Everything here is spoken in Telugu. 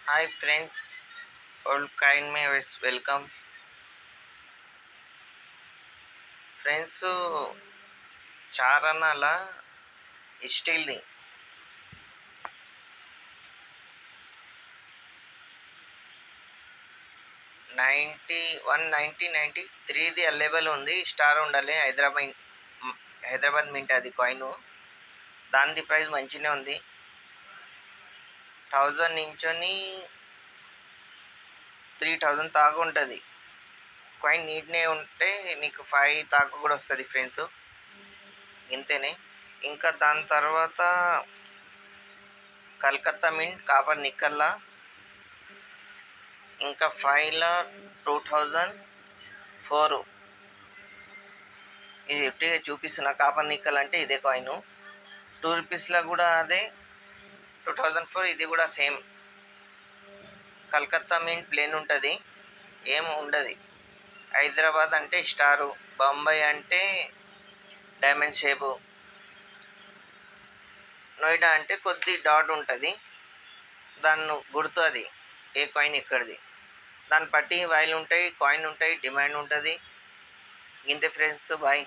हाय फ्रेंड्स, ऑल काइंड में वेलकम ఫ్రెండ్స్. చారనాల స్టీల్ది 1993ది అవైలబుల్ ఉంది. స్టార్ ఉండాలి. హైదరాబాద్ మింట్ అది కాయిన్. దాని ప్రైస్ మంచిగానే ఉంది. 1000 నుంచొని 3000 దాకా ఉంటుంది. కాయిన్ నీట్నే ఉంటే నీకు 5 దాకా కూడా వస్తుంది ఫ్రెండ్స్. ఇంతేనే. ఇంకా దాని తర్వాత కలకత్తా మింట్ కాపర్ నిక్కల్లా, ఇంకా 5లా 2004. ఇది ఎట్టిగా చూపిస్తున్న కాపర్ నిక్కల్ అంటే ఇదే కాయిన్. 2 రూపీస్లో కూడా అదే 2004. ఇది కూడా సేమ్. కలకత్తా మింట్ ప్లేన్ ఉంటుంది, ఏం ఉండదు. హైదరాబాద్ అంటే స్టారు, బొంబాయి అంటే డైమండ్ షేపు, నోయిడా అంటే కొద్ది డాట్ ఉంటుంది. దాన్ని గుర్తు అది ఏ కాయిన్ ఎక్కడిది. దాన్ని బట్టి వాల్యూ ఉంటాయి, కాయిన్ ఉంటాయి, డిమాండ్ ఉంటుంది. ఇంతే ఫ్రెండ్స్, బాయ్.